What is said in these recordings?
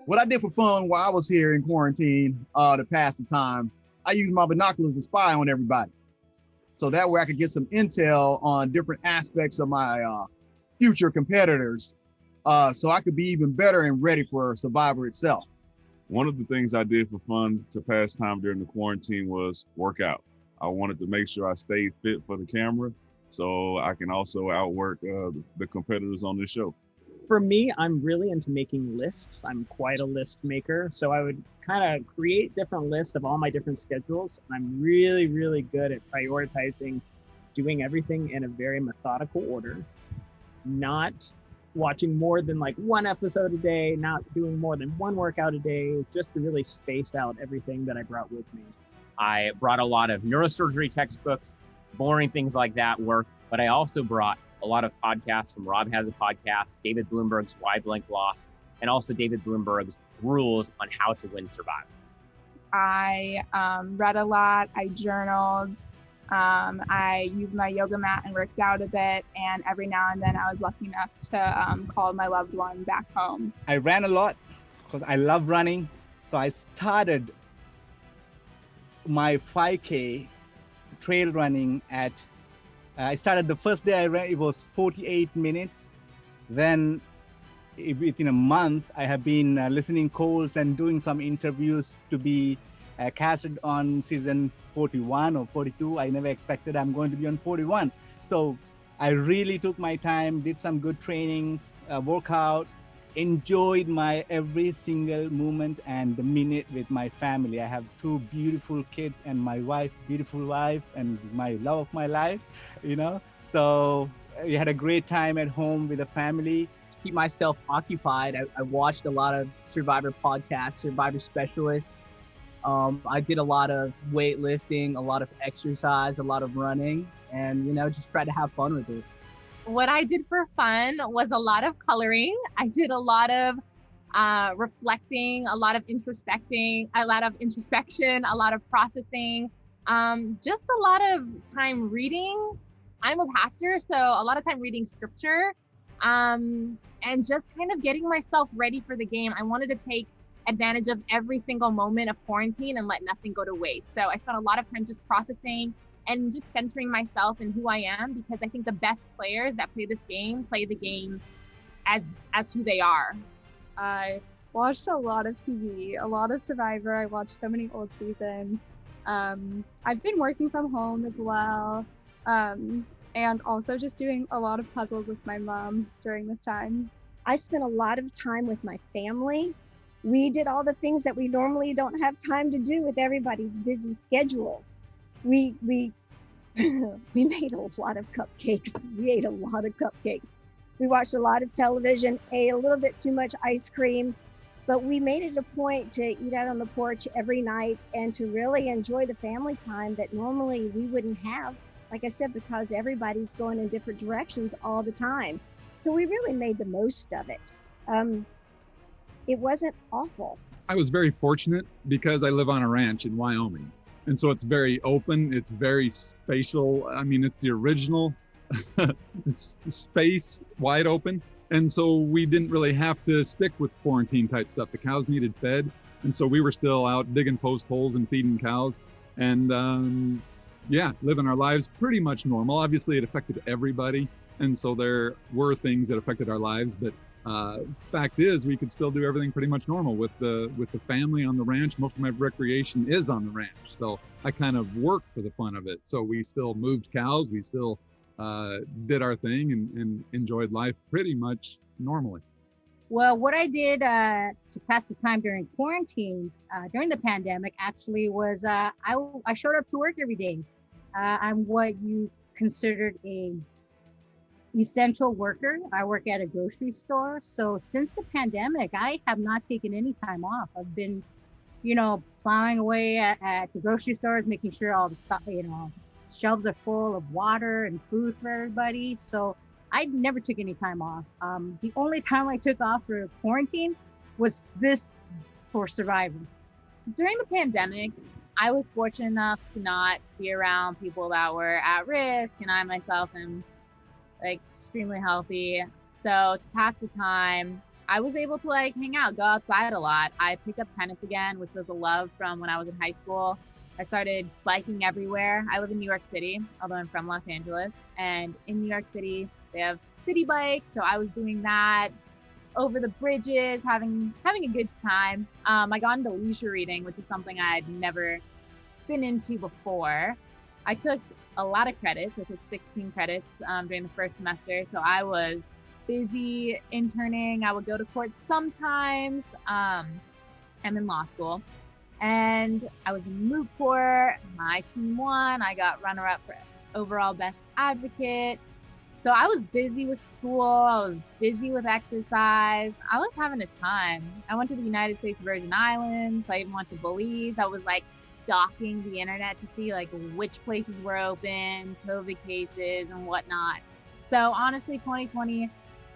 What I did for fun while I was here in quarantine to pass the time, I used my binoculars to spy on everybody. So that way I could get some intel on different aspects of my future competitors, so I could be even better and ready for Survivor itself. One of the things I did for fun to pass time during the quarantine was work out. I wanted to make sure I stayed fit for the camera so I can also outwork the competitors on this show. For me, I'm really into making lists. I'm quite a list maker. So I would kind of create different lists of all my different schedules. I'm really, really good at prioritizing doing everything in a very methodical order, not watching more than like one episode a day, not doing more than one workout a day, just to really space out everything that I brought with me. I brought a lot of neurosurgery textbooks, boring things like that work, but I also brought a lot of podcasts from Rob Has a Podcast, David Bloomberg's Why Blank Lost, and also David Bloomberg's Rules on How to Win Survivor. I read a lot, I journaled, I used my yoga mat and worked out a bit, and every now and then I was lucky enough to call my loved one back home. I ran a lot because I love running, so I started my 5K trail running at I started the first day I ran, it was 48 minutes. Then within a month, I have been listening calls and doing some interviews to be casted on season 41 or 42. I never expected I'm going to be on 41. So I really took my time, did some good trainings, workout, enjoyed my every single moment and the minute with my family. I have two beautiful kids and my wife, beautiful wife, and my love of my life, you know. So we had a great time at home with the family. To keep myself occupied, I watched a lot of Survivor podcasts, Survivor specialists. I did a lot of weightlifting, a lot of exercise, a lot of running, and, you know, just tried to have fun with it. What I did for fun was a lot of coloring. I did a lot of reflecting, a lot of introspecting, a lot of introspection, a lot of processing, just a lot of time reading. I'm a pastor, so a lot of time reading scripture, and just kind of getting myself ready for the game. I wanted to take advantage of every single moment of quarantine and let nothing go to waste. So I spent a lot of time just processing and just centering myself in who I am, because I think the best players that play this game play the game as who they are. I watched a lot of TV, a lot of Survivor. I watched so many old seasons. I've been working from home as well, and also just doing a lot of puzzles with my mom during this time. I spent a lot of time with my family. We did all the things that we normally don't have time to do with everybody's busy schedules. We made a lot of cupcakes. We ate a lot of cupcakes. We watched a lot of television, ate a little bit too much ice cream, but we made it a point to eat out on the porch every night and to really enjoy the family time that normally we wouldn't have, like I said, because everybody's going in different directions all the time. So we really made the most of it. It wasn't awful. I was very fortunate because I live on a ranch in Wyoming. And so it's very open, it's very spatial. I mean, it's the original space, wide open. And so we didn't really have to stick with quarantine type stuff. The cows needed fed. And so we were still out digging post holes and feeding cows. And yeah, living our lives pretty much normal. Obviously it affected everybody. And so there were things that affected our lives, but fact is we could still do everything pretty much normal with the family on the ranch. Most of my recreation is on the ranch, so I kind of work for the fun of it. So we still moved cows, we still did our thing and enjoyed life pretty much normally. Well, what I did to pass the time during quarantine, during the pandemic, actually was I showed up to work every day. I'm what you considered a essential worker. I work at a grocery store. So since the pandemic, I have not taken any time off. I've been, you know, plowing away at the grocery stores, making sure all the stuff, you know, shelves are full of water and food for everybody. So I never took any time off. The only time I took off for quarantine was this for Survivor. During the pandemic, I was fortunate enough to not be around people that were at risk, and I myself am like extremely healthy. So to pass the time, I was able to like hang out, go outside a lot. I picked up tennis again, which was a love from when I was in high school. I started biking everywhere. I live in New York City, although I'm from Los Angeles. And in New York City, they have city bikes. So I was doing that over the bridges, having a good time. I got into leisure reading, which is something I'd never been into before. I took a lot of credits. I took 16 credits during the first semester. So I was busy interning. I would go to court sometimes. I'm in law school. And I was in moot court. My team won. I got runner-up for overall best advocate. So I was busy with school. I was busy with exercise. I was having a time. I went to the United States Virgin Islands. I even went to Belize. I was like stalking the internet to see like which places were open, COVID cases and whatnot. So honestly, 2020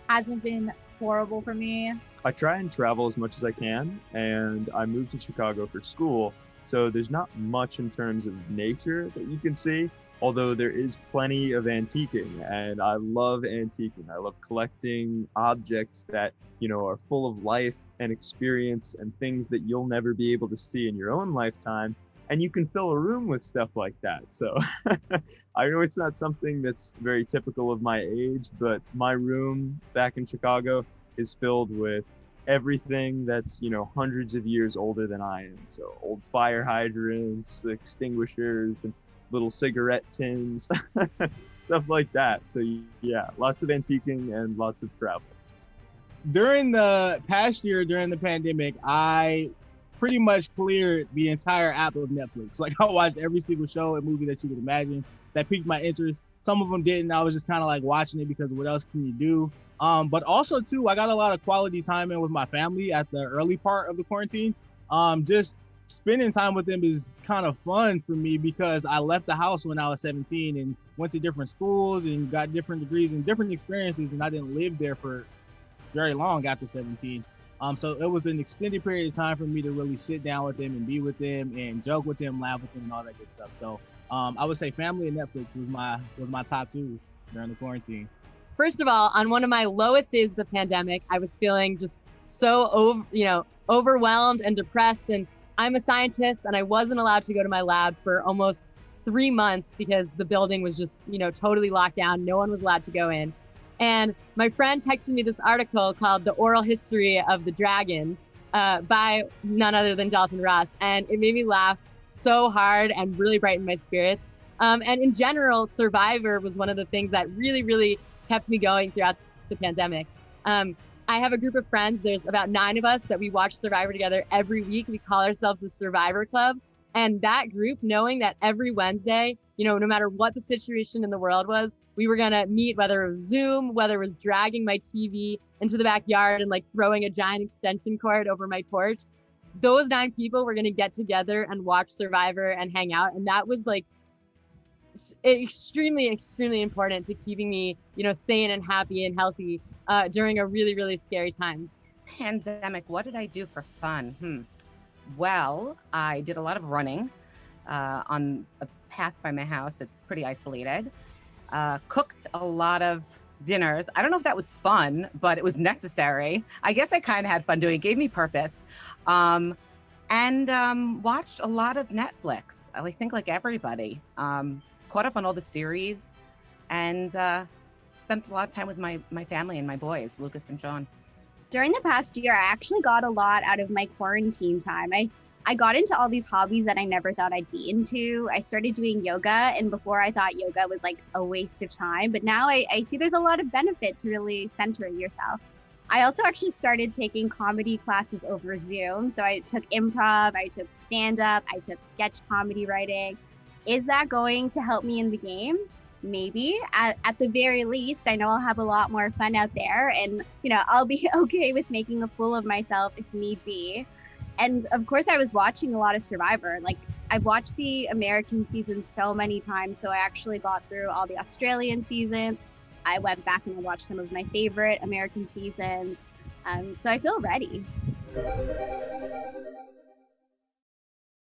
hasn't been horrible for me. I try and travel as much as I can, and I moved to Chicago for school. So there's not much in terms of nature that you can see, although there is plenty of antiquing, and I love antiquing. I love collecting objects that, you know, are full of life and experience and things that you'll never be able to see in your own lifetime. And you can fill a room with stuff like that. So I know it's not something that's very typical of my age, but my room back in Chicago is filled with everything that's, you know, hundreds of years older than I am. So old fire hydrants, extinguishers, and little cigarette tins, stuff like that. So yeah, lots of antiquing and lots of travel. During the past year, during the pandemic, I pretty much cleared the entire app of Netflix. Like I watched every single show and movie that you could imagine that piqued my interest. Some of them didn't. I was just kind of like watching it because what else can you do? But also too, I got a lot of quality time in with my family at the early part of the quarantine. Just spending time with them is kind of fun for me because I left the house when I was 17 and went to different schools and got different degrees and different experiences, and I didn't live there for very long after 17. So it was an extended period of time for me to really sit down with them and be with them and joke with them, laugh with them, and all that good stuff. So I would say family and Netflix was my top twos during the quarantine. First of all, on one of my lowest days of the pandemic, I was feeling just so overwhelmed and depressed. And I'm a scientist, and I wasn't allowed to go to my lab for almost 3 months because the building was just, totally locked down. No one was allowed to go in. And my friend texted me this article called The Oral History of the Dragons by none other than Dalton Ross. And it made me laugh so hard and really brightened my spirits. And in general, Survivor was one of the things that really, really kept me going throughout the pandemic. I have a group of friends. There's about 9 of us that we watch Survivor together every week. We call ourselves the Survivor Club. And that group, knowing that every Wednesday, no matter what the situation in the world was, we were going to meet, whether it was Zoom, whether it was dragging my TV into the backyard and like throwing a giant extension cord over my porch. Those 9 people were going to get together and watch Survivor and hang out. And that was like extremely, extremely important to keeping me, sane and happy and healthy during a really, really scary time. Pandemic, what did I do for fun? Well, I did a lot of running on a path by my house. It's pretty isolated. Cooked a lot of dinners. I don't know if that was fun, but it was necessary. I guess I kind of had fun doing it. It gave me purpose. And watched a lot of Netflix. I think like everybody. Caught up on all the series and spent a lot of time with my family and my boys, Lucas and Sean. During the past year, I actually got a lot out of my quarantine time. I got into all these hobbies that I never thought I'd be into. I started doing yoga, and before I thought yoga was like a waste of time, but now I see there's a lot of benefit to really centering yourself. I also actually started taking comedy classes over Zoom. So I took improv, I took stand-up, I took sketch comedy writing. Is that going to help me in the game? Maybe. At the very least, I know I'll have a lot more fun out there, and I'll be okay with making a fool of myself if need be. And of course, I was watching a lot of Survivor. Like, I've watched the American season so many times, so I actually got through all the Australian seasons. I went back and I watched some of my favorite American seasons. So I feel ready.